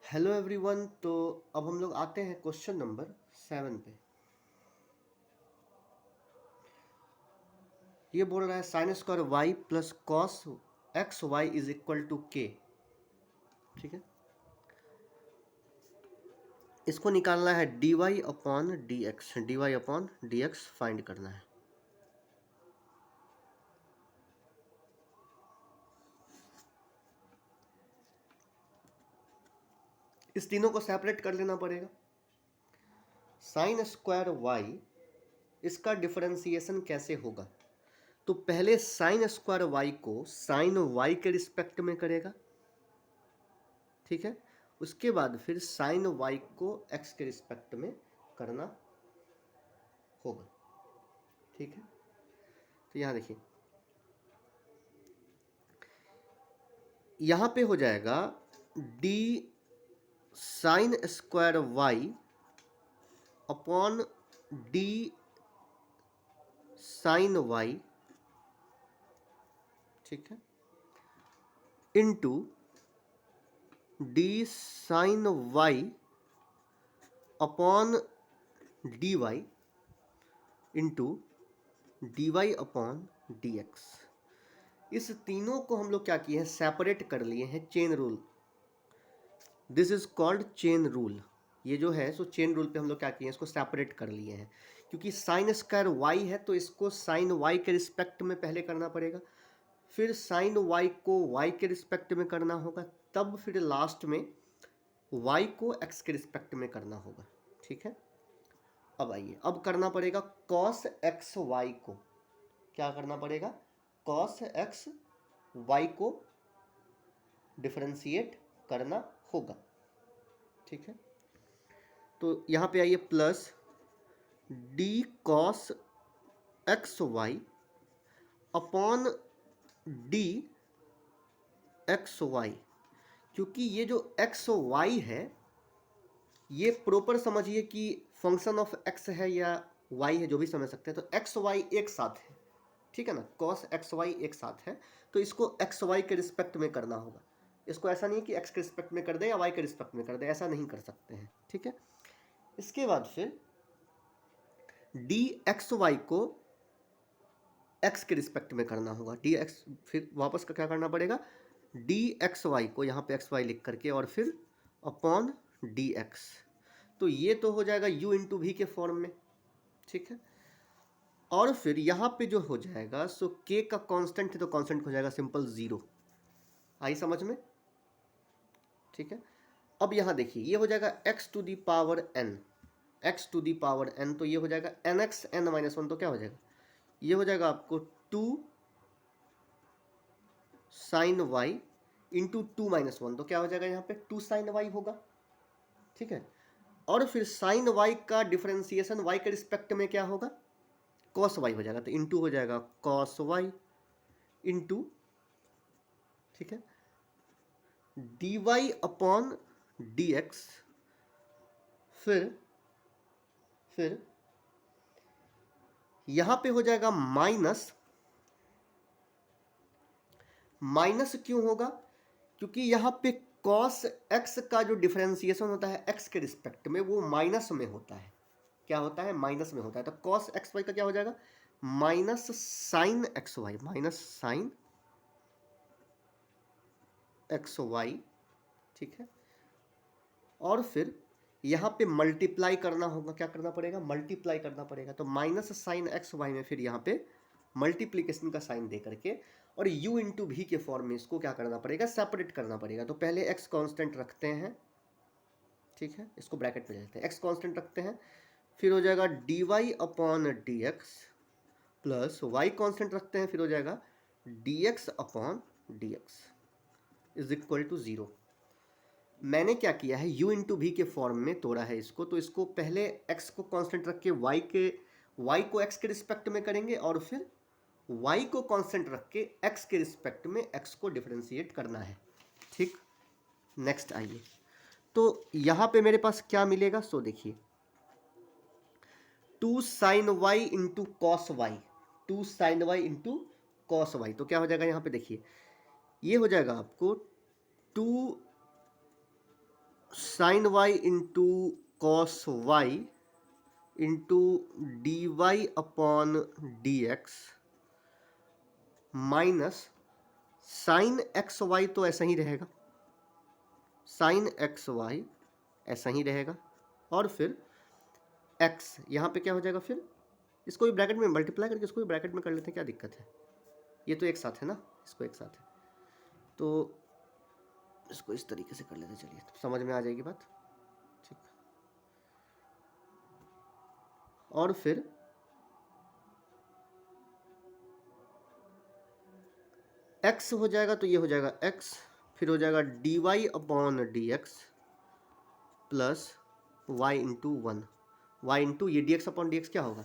Hello everyone. तो अब हम लोग आते हैं क्वेश्चन नंबर 7 पे। ये बोल रहा है sine square Y plus cos X Y is equal to K. ठीक है, इसको निकालना है D Y upon D X find करना है। इस तीनों को सेपरेट कर लेना पड़ेगा। साइन स्क्वायर वाई, इसका डिफरेंशिएशन कैसे होगा? तो पहले साइन स्क्वायर वाई को साइन वाई के रिस्पेक्ट में करेगा, ठीक है। उसके बाद फिर साइन वाई को एक्स के रिस्पेक्ट में करना होगा, ठीक है। तो यहाँ देखिए, यहाँ पे हो जाएगा D sine square Y upon D sine Y, ठीक है, into D sine Y upon D Y into D Y upon D X. इस तीनों को हम लोग क्या किए हैं, सेपरेट कर लिए हैं chain rule. This is called chain rule. ये जो है सो चेन रूल पे हम लोग क्या किए हैं, इसको सेपरेट कर लिए हैं। क्योंकि साइन स्क्वायर वाई है तो इसको साइन वाई के रिस्पेक्ट में पहले करना पड़ेगा, फिर साइन वाई को वाई के रिस्पेक्ट में करना होगा, तब फिर लास्ट में वाई को एक्स के रिस्पेक्ट में करना होगा, ठीक है। अब आइए, अब करना पड़ेगा कॉस एक्स वाई को। क्या करना पड़ेगा? कॉस एक्स वाई को डिफरेंशिएट करना होगा, ठीक है। तो यहाँ पे आइए, plus D cos X Y upon D X Y. क्योंकि ये जो एक्स वाई है ये प्रॉपर समझिए कि फंक्शन ऑफ एक्स है या वाई है, जो भी समझ सकते हैं। तो एक्स वाई एक साथ है, ठीक है ना, कॉस एक्स वाई एक साथ है, तो इसको एक्स वाई के रिस्पेक्ट में करना होगा। इसको ऐसा नहीं है कि एक्स के रिस्पेक्ट में कर दे या वाई के रिस्पेक्ट में कर दे, ऐसा नहीं कर सकते हैं, ठीक है। इसके बाद फिर डी एक्स वाई को एक्स के रिस्पेक्ट में करना होगा, डी एक्स, फिर वापस का क्या करना पड़ेगा, डी एक्स वाई को यहाँ पे एक्स वाई लिख करके और फिर अपॉन डी एक्स। तो ये तो हो जाएगा u इंटू वी के फॉर्म में, ठीक है। और फिर यहाँ पे जो हो जाएगा सो k का कांस्टेंट है तो कांस्टेंट हो जाएगा सिंपल 0। आई समझ में? ठीक है। अब यहाँ देखिए, ये हो जाएगा x to the power n, x to the power n, तो ये हो जाएगा nx n माइनस 1। तो क्या हो जाएगा, ये हो जाएगा आपको 2 साइन वाई इंटू 2 माइनस 1। तो क्या हो जाएगा, यहाँ पे 2 साइन वाई होगा, ठीक है। और फिर साइन वाई का डिफरेंशिएशन वाई के रिस्पेक्ट में क्या होगा, कॉस वाई हो जाएगा, तो इंटू हो जाएगा कॉस वाई इंटू, ठीक है, D Y upon D X. फिर यहां पे हो जाएगा माइनस। माइनस क्यों होगा? क्योंकि यहां पे कॉस एक्स का जो डिफरेंशिएशन होता है एक्स के रिस्पेक्ट में वो माइनस में होता है। क्या होता है? माइनस में होता है। तो कॉस एक्स वाई का क्या हो जाएगा, minus sine X Y, minus sine X Y, ठीक है। और फिर यहाँ पे मल्टीप्लाई करना होगा, क्या करना पड़ेगा, मल्टीप्लाई करना पड़ेगा। तो माइनस साइन एक्स वाई में फिर यहाँ पे मल्टीप्लीकेशन का साइन दे करके और u इंटू वी के फॉर्म में इसको क्या करना पड़ेगा, सेपरेट करना पड़ेगा। तो पहले x कांस्टेंट रखते हैं, ठीक है, इसको ब्रैकेट में लेते हैं, x कांस्टेंट रखते हैं, फिर हो जाएगा D Y upon D X plus Y constant रखते हैं, फिर हो जाएगा D X upon D X is equal to 0। मैंने क्या किया है, u इंटू वी के फॉर्म में तोड़ा है इसको। तो इसको पहले x को कांस्टेंट रख के y को x के रिस्पेक्ट में करेंगे और फिर y को कांस्टेंट रख के x के रिस्पेक्ट में x को डिफरेंशिएट करना है, ठीक। नेक्स्ट आइए, तो यहाँ पे मेरे पास क्या मिलेगा, सो देखिए 2 sine Y into cos Y, 2 sine Y into cos Y. तो क्या हो जाएगा, यहाँ पे देखिए ये हो जाएगा आपको 2 sine Y into cos Y into D Y upon D X minus sine X Y तो ऐसा ही रहेगा, साइन एक्स वाई ऐसा ही रहेगा, और फिर एक्स यहाँ पे क्या हो जाएगा, फिर इसको भी ब्रैकेट में मल्टीप्लाई करके इसको भी ब्रैकेट में कर लेते हैं, क्या दिक्कत है, ये तो एक साथ है ना, इसको एक साथ है, तो इसको इस तरीके से कर लेते हैं, चलिए तो समझ में आ जाएगी बात, ठीक। और फिर x हो जाएगा, तो ये हो जाएगा x, फिर हो जाएगा dy upon D X plus Y into one, Y into ये dx अपॉन डी एक्स क्या होगा,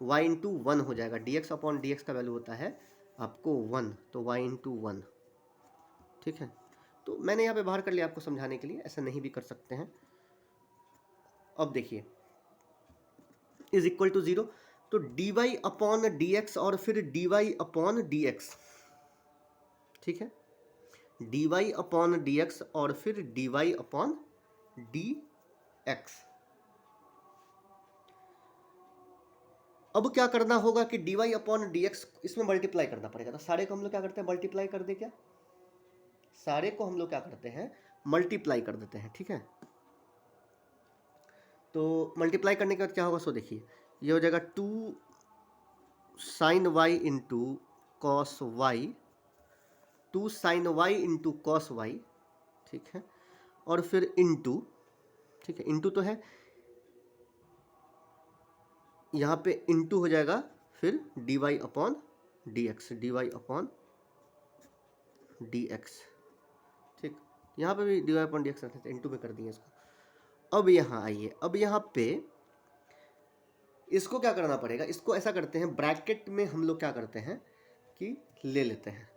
y इंटू वन हो जाएगा, dx अपॉन डी एक्स का वैल्यू होता है आपको वन, तो y इंटू वन, ठीक है। तो मैंने यहाँ पे बाहर कर लिया आपको समझाने के लिए, ऐसा नहीं भी कर सकते हैं। अब देखिए इज इक्वल टू 0, तो D Y upon D X और फिर D Y upon D X, ठीक है, D Y upon D X और फिर D Y upon D X. अब क्या करना होगा कि D Y upon D X इसमें मल्टीप्लाई करना पड़ेगा, तो सारे को हम लोग क्या करते हैं, मल्टीप्लाई कर दे, क्या सारे को हम लोग क्या करते हैं, मल्टीप्लाई कर देते हैं, ठीक है। तो मल्टीप्लाई करने के बाद क्या होगा, सो देखिए ये हो जाएगा 2 sine Y into cos Y, 2 sine Y into cos Y, ठीक है, और फिर इंटू, ठीक है, इंटू तो है यहाँ पे, इंटू हो जाएगा फिर D Y upon D X, D Y upon D X, ठीक, यहाँ पे भी D Y upon D X रहते थे, इंटू में कर दिए इसको। अब यहाँ आइए, अब यहाँ पे इसको क्या करना पड़ेगा, इसको ऐसा करते हैं ब्रैकेट में हम लोग क्या करते हैं कि ले लेते हैं,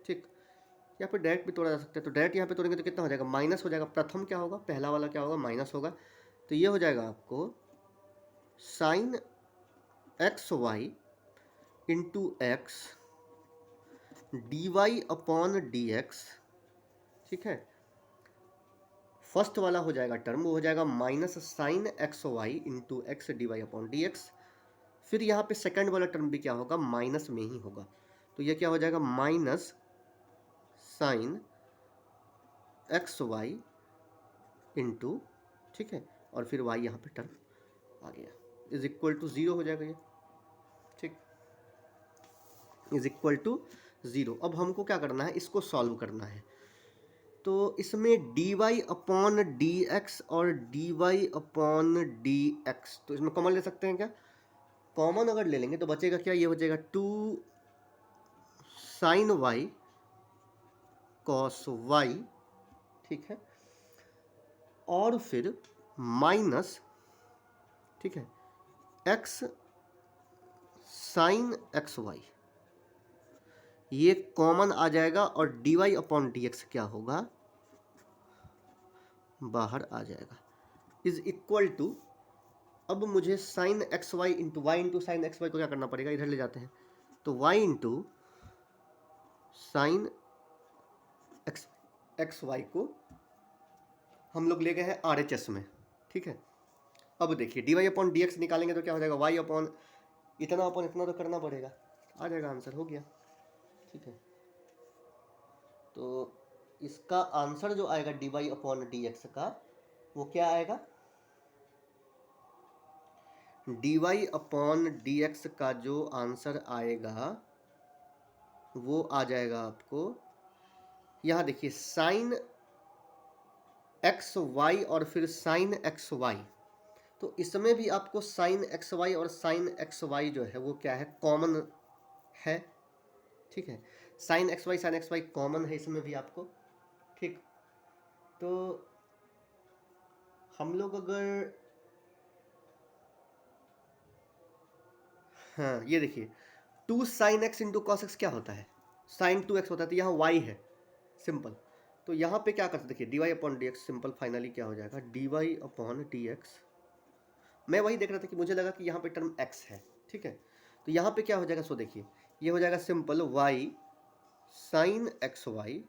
ठीक, यहाँ पे डायरेक्ट भी तोड़ा जा सकता है, तो डायरेक्ट यहाँ पे तोड़ेंगे तो कितना हो जाएगा, माइनस हो जाएगा, प्रथम क्या होगा, पहला वाला क्या होगा, माइनस होगा, तो ये हो जाएगा आपको sine X Y into X D Y upon D X, ठीक है, फर्स्ट वाला हो जाएगा टर्म, वो हो जाएगा minus sine X Y into X D Y upon D X, फिर यहाँ पे सेकंड वाला टर्म भी क्या होगा, माइनस में ही होगा, तो ये क्या हो जाएगा, minus sine X Y into, ठीक है, और फिर वाई यहाँ पे टर्म आ गया, इज इक्वल टू 0 हो जाएगा ये, ठीक, इज इक्वल टू 0। अब हमको क्या करना है, इसको सॉल्व करना है, तो इसमें D Y upon D X और D Y upon D X, तो इसमें कॉमन ले सकते हैं क्या, कॉमन अगर ले लेंगे तो बचेगा क्या, ये हो जाएगा 2 साइन वाई कॉस वाई, ठीक है, और फिर माइनस, ठीक है, एक्स साइन एक्स वाई, ये कॉमन आ जाएगा, और D Y upon D X क्या होगा, बाहर आ जाएगा, इज इक्वल टू, अब मुझे sine X Y into Y into sine X Y को क्या करना पड़ेगा, इधर ले जाते हैं, तो Y into sine X X Y को हम लोग ले गए हैं आर एच एस में, ठीक है। अब देखिए D Y upon D X निकालेंगे तो क्या हो जाएगा, वाई अपॉन इतना अपॉन इतना तो करना पड़ेगा, आ जाएगा आंसर, हो गया, ठीक है। तो इसका आंसर जो आएगा D Y upon D X का, वो क्या आएगा, D Y upon D X का जो आंसर आएगा वो आ जाएगा आपको, यहाँ देखिए साइन एक्स वाई और फिर साइन एक्स वाई, तो इसमें भी आपको साइन एक्स वाई और साइन एक्स वाई जो है वो क्या है, कॉमन है, ठीक है, साइन एक्स वाई कॉमन है इसमें भी आपको, ठीक। तो हम लोग अगर, हाँ ये देखिए 2 sine x into cos x क्या होता है, साइन 2x होता है, तो यहाँ y है, सिंपल, तो यहाँ पे क्या करते, देखिए D Y upon D X, simple, finally क्या हो जाएगा, D Y upon D X, मैं वही देख रहा था कि मुझे लगा कि यहाँ पे टर्म x है, ठीक है, तो यहाँ पे क्या हो जाएगा, सो देखिए ये हो जाएगा simple y sine X Y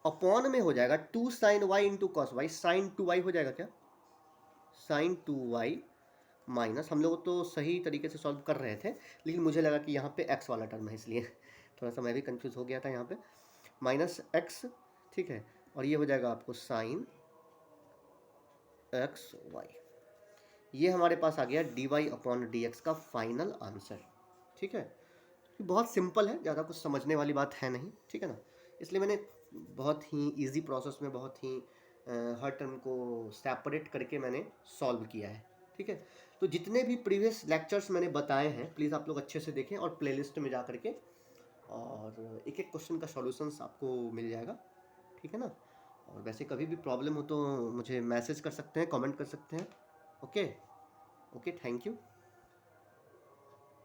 upon में हो जाएगा 2 sine Y into cos Y, sine 2y हो जाएगा क्या, साइन 2y माइनस, हम लोग तो सही तरीके से सॉल्व कर रहे थे लेकिन मुझे लगा कि यहाँ पे x वाला टर्म है इसलिए थोड़ा सा मैं भी कंफ्यूज हो गया था यहाँ पे, माइनस x, ठीक है, और ये हो जाएगा आपको साइन एक्स वाई। ये हमारे पास आ गया dy अपॉन dx का फाइनल आंसर, ठीक है। बहुत सिंपल है, ज़्यादा कुछ समझने वाली बात है नहीं, ठीक है ना, इसलिए मैंने बहुत ही इजी प्रोसेस में बहुत ही हर टर्म को सेपरेट करके मैंने सॉल्व किया है, ठीक है। तो जितने भी प्रीवियस लेक्चर्स मैंने बताए हैं प्लीज़ आप लोग अच्छे से देखें और प्लेलिस्ट में जा करके, और एक एक क्वेश्चन का सॉल्यूशंस आपको मिल जाएगा, ठीक है ना। और वैसे कभी भी प्रॉब्लम हो तो मुझे मैसेज कर सकते हैं, कमेंट कर सकते हैं। Okay okay, thank you.